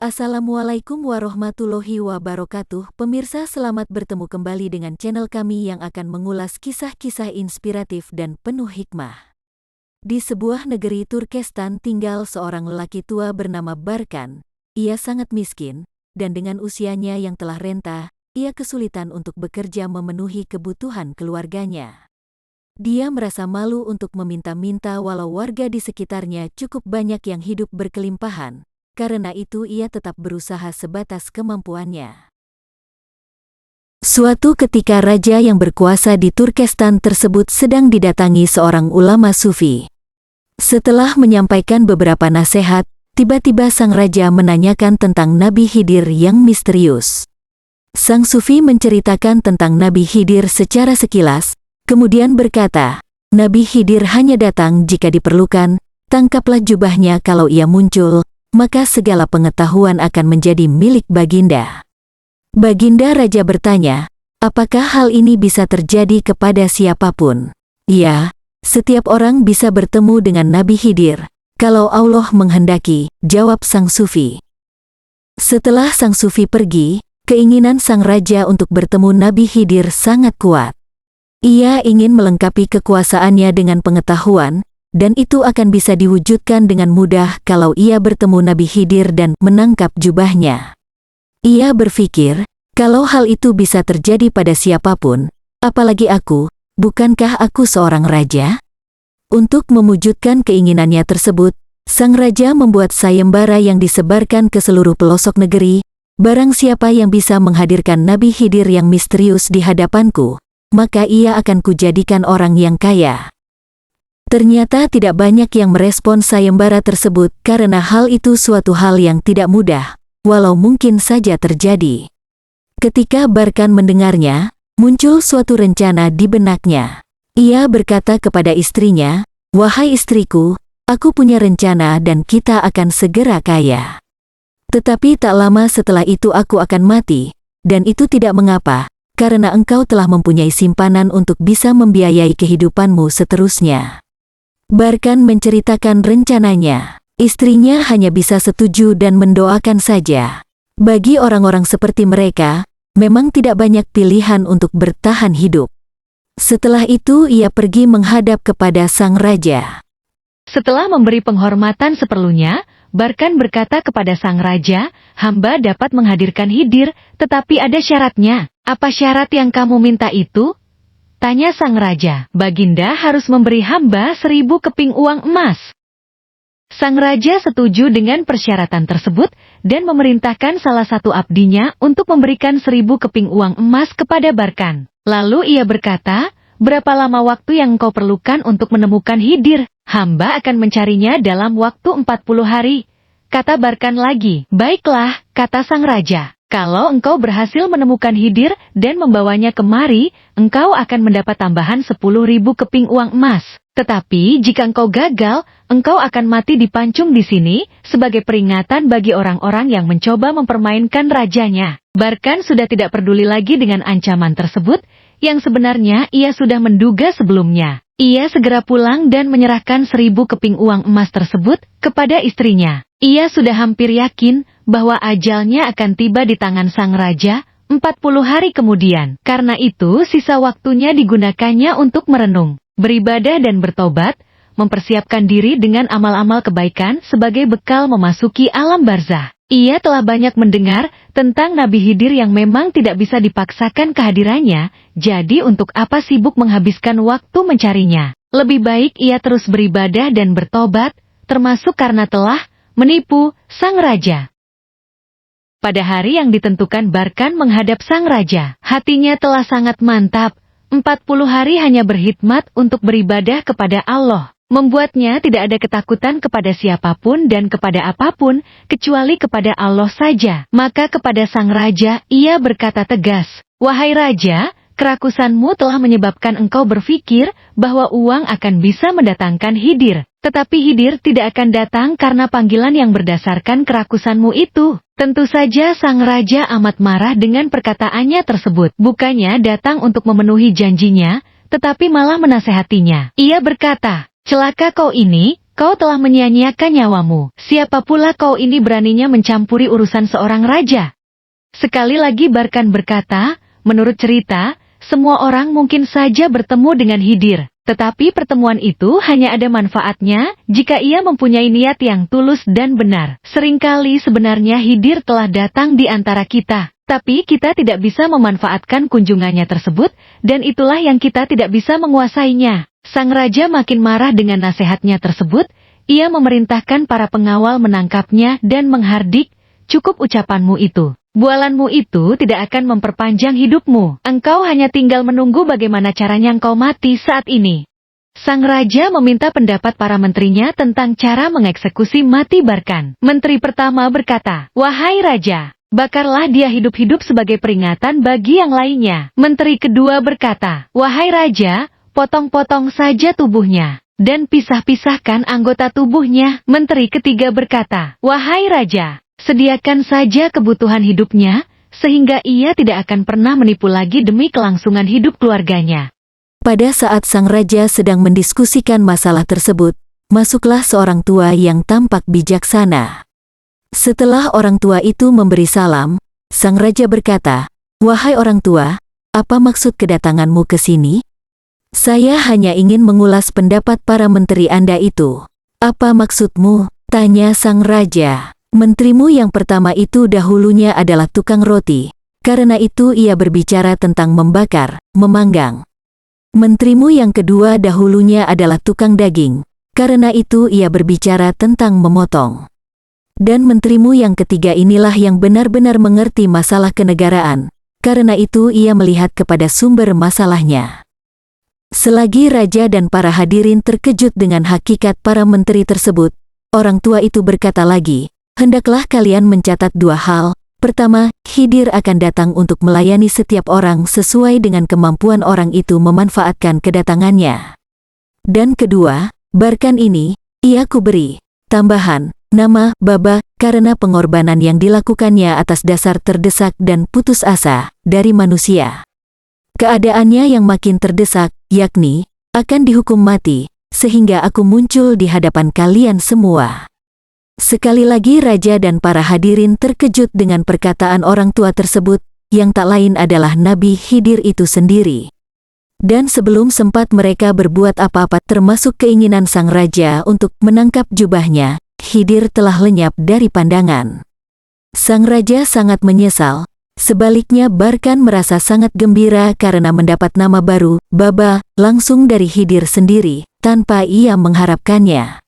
Assalamualaikum warahmatullahi wabarakatuh. Pemirsa, selamat bertemu kembali dengan channel kami yang akan mengulas kisah-kisah inspiratif dan penuh hikmah. Di sebuah negeri Turkestan tinggal seorang lelaki tua bernama Barkan. Ia sangat miskin, dan dengan usianya yang telah renta, ia kesulitan untuk bekerja memenuhi kebutuhan keluarganya. Dia merasa malu untuk meminta-minta walau warga di sekitarnya cukup banyak yang hidup berkelimpahan. Karena itu ia tetap berusaha sebatas kemampuannya. Suatu ketika raja yang berkuasa di Turkestan tersebut sedang didatangi seorang ulama sufi. Setelah menyampaikan beberapa nasihat, tiba-tiba sang raja menanyakan tentang Nabi Khidir yang misterius. Sang sufi menceritakan tentang Nabi Khidir secara sekilas, kemudian berkata, Nabi Khidir hanya datang jika diperlukan, tangkaplah jubahnya kalau ia muncul, maka segala pengetahuan akan menjadi milik Baginda. Baginda Raja bertanya, apakah hal ini bisa terjadi kepada siapapun? Ya, setiap orang bisa bertemu dengan Nabi Khidir, kalau Allah menghendaki, jawab sang sufi. Setelah sang sufi pergi, keinginan sang raja untuk bertemu Nabi Khidir sangat kuat. Ia ingin melengkapi kekuasaannya dengan pengetahuan, dan itu akan bisa diwujudkan dengan mudah kalau ia bertemu Nabi Khidir dan menangkap jubahnya. Ia berpikir, kalau hal itu bisa terjadi pada siapapun, apalagi aku, bukankah aku seorang raja? Untuk mewujudkan keinginannya tersebut, sang raja membuat sayembara yang disebarkan ke seluruh pelosok negeri. Barang siapa yang bisa menghadirkan Nabi Khidir yang misterius di hadapanku, maka ia akan kujadikan orang yang kaya. Ternyata tidak banyak yang merespon sayembara tersebut karena hal itu suatu hal yang tidak mudah, walau mungkin saja terjadi. Ketika Barkan mendengarnya, muncul suatu rencana di benaknya. Ia berkata kepada istrinya, "Wahai istriku, aku punya rencana dan kita akan segera kaya. Tetapi tak lama setelah itu aku akan mati, dan itu tidak mengapa, karena engkau telah mempunyai simpanan untuk bisa membiayai kehidupanmu seterusnya." Barkan menceritakan rencananya. Istrinya hanya bisa setuju dan mendoakan saja. Bagi orang-orang seperti mereka, memang tidak banyak pilihan untuk bertahan hidup. Setelah itu ia pergi menghadap kepada sang raja. Setelah memberi penghormatan seperlunya, Barkan berkata kepada sang raja, hamba dapat menghadirkan Khidir, tetapi ada syaratnya. Apa syarat yang kamu minta itu? Tanya sang raja. Baginda harus memberi hamba 1000 keping uang emas. Sang raja setuju dengan persyaratan tersebut dan memerintahkan salah satu abdinya untuk memberikan 1000 keping uang emas kepada Barkan. Lalu ia berkata, berapa lama waktu yang engkau perlukan untuk menemukan Khidir? Hamba akan mencarinya dalam waktu 40 hari. Kata Barkan lagi. Baiklah, kata sang raja. Kalau engkau berhasil menemukan Khidir dan membawanya kemari, engkau akan mendapat tambahan 10.000 keping uang emas. Tetapi jika engkau gagal, engkau akan mati dipancung di sini, sebagai peringatan bagi orang-orang yang mencoba mempermainkan rajanya. Barkan sudah tidak peduli lagi dengan ancaman tersebut, yang sebenarnya ia sudah menduga sebelumnya. Ia segera pulang dan menyerahkan 1000 keping uang emas tersebut kepada istrinya. Ia sudah hampir yakin bahwa ajalnya akan tiba di tangan sang raja 40 hari kemudian. Karena itu sisa waktunya digunakannya untuk merenung, beribadah dan bertobat, mempersiapkan diri dengan amal-amal kebaikan sebagai bekal memasuki alam barzah. Ia telah banyak mendengar tentang Nabi Khidir yang memang tidak bisa dipaksakan kehadirannya, jadi untuk apa sibuk menghabiskan waktu mencarinya? Lebih baik ia terus beribadah dan bertobat, termasuk karena telah menipu sang raja. Pada hari yang ditentukan Barkan menghadap sang raja. Hatinya telah sangat mantap. 40 hari hanya berkhidmat untuk beribadah kepada Allah. Membuatnya tidak ada ketakutan kepada siapapun dan kepada apapun, kecuali kepada Allah saja. Maka kepada sang raja, ia berkata tegas, "Wahai raja, kerakusanmu telah menyebabkan engkau berpikir bahwa uang akan bisa mendatangkan Khidir. Tetapi Khidir tidak akan datang karena panggilan yang berdasarkan kerakusanmu itu." Tentu saja sang raja amat marah dengan perkataannya tersebut. Bukannya datang untuk memenuhi janjinya, tetapi malah menasehatinya. Ia berkata, "Celaka kau ini, Kau telah menyia-nyiakan nyawamu. Siapa pula kau ini beraninya mencampuri urusan seorang raja? Sekali lagi Barkan berkata, menurut cerita, semua orang mungkin saja bertemu dengan Khidir. Tetapi pertemuan itu hanya ada manfaatnya jika ia mempunyai niat yang tulus dan benar. Seringkali sebenarnya Khidir telah datang di antara kita, tapi kita tidak bisa memanfaatkan kunjungannya tersebut, dan itulah yang kita tidak bisa menguasainya. Sang raja makin marah dengan nasihatnya tersebut. Ia memerintahkan para pengawal menangkapnya dan menghardik, "Cukup ucapanmu itu. Bualanmu itu tidak akan memperpanjang hidupmu. Engkau hanya tinggal menunggu bagaimana caranya engkau mati saat ini." Sang raja meminta pendapat para menterinya tentang cara mengeksekusi mati Barkan. Menteri pertama berkata, "Wahai raja, bakarlah dia hidup-hidup sebagai peringatan bagi yang lainnya." Menteri kedua berkata, "Wahai raja, potong-potong saja tubuhnya dan pisah-pisahkan anggota tubuhnya." Menteri ketiga berkata, "Wahai raja, sediakan saja kebutuhan hidupnya, sehingga ia tidak akan pernah menipu lagi demi kelangsungan hidup keluarganya." Pada saat sang raja sedang mendiskusikan masalah tersebut, masuklah seorang tua yang tampak bijaksana. Setelah orang tua itu memberi salam, sang raja berkata, "Wahai orang tua, apa maksud kedatanganmu ke sini?" "Saya hanya ingin mengulas pendapat para menteri Anda itu." "Apa maksudmu?" tanya sang raja. "Menterimu yang pertama itu dahulunya adalah tukang roti. Karena itu ia berbicara tentang membakar, memanggang. Menterimu yang kedua dahulunya adalah tukang daging. Karena itu ia berbicara tentang memotong. Dan menterimu yang ketiga inilah yang benar-benar mengerti masalah kenegaraan. Karena itu ia melihat kepada sumber masalahnya." Selagi raja dan para hadirin terkejut dengan hakikat para menteri tersebut, orang tua itu berkata lagi, "Hendaklah kalian mencatat dua hal. Pertama, Khidir akan datang untuk melayani setiap orang sesuai dengan kemampuan orang itu memanfaatkan kedatangannya. Dan kedua, Barkan ini, ia kuberi tambahan nama Baba karena pengorbanan yang dilakukannya atas dasar terdesak dan putus asa dari manusia. Keadaannya yang makin terdesak, yakni akan dihukum mati, sehingga aku muncul di hadapan kalian semua." Sekali lagi raja dan para hadirin terkejut dengan perkataan orang tua tersebut, yang tak lain adalah Nabi Khidir itu sendiri. Dan sebelum sempat mereka berbuat apa-apa termasuk keinginan sang raja untuk menangkap jubahnya, Khidir telah lenyap dari pandangan. Sang raja sangat menyesal. Sebaliknya Barkan merasa sangat gembira karena mendapat nama baru, Baba, langsung dari Khidir sendiri, tanpa ia mengharapkannya.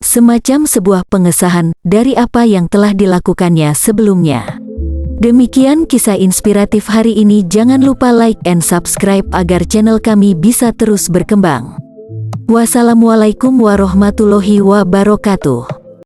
Semacam sebuah pengesahan dari apa yang telah dilakukannya sebelumnya. Demikian kisah inspiratif hari ini. Jangan lupa like and subscribe agar channel kami bisa terus berkembang. Wassalamualaikum warahmatullahi wabarakatuh.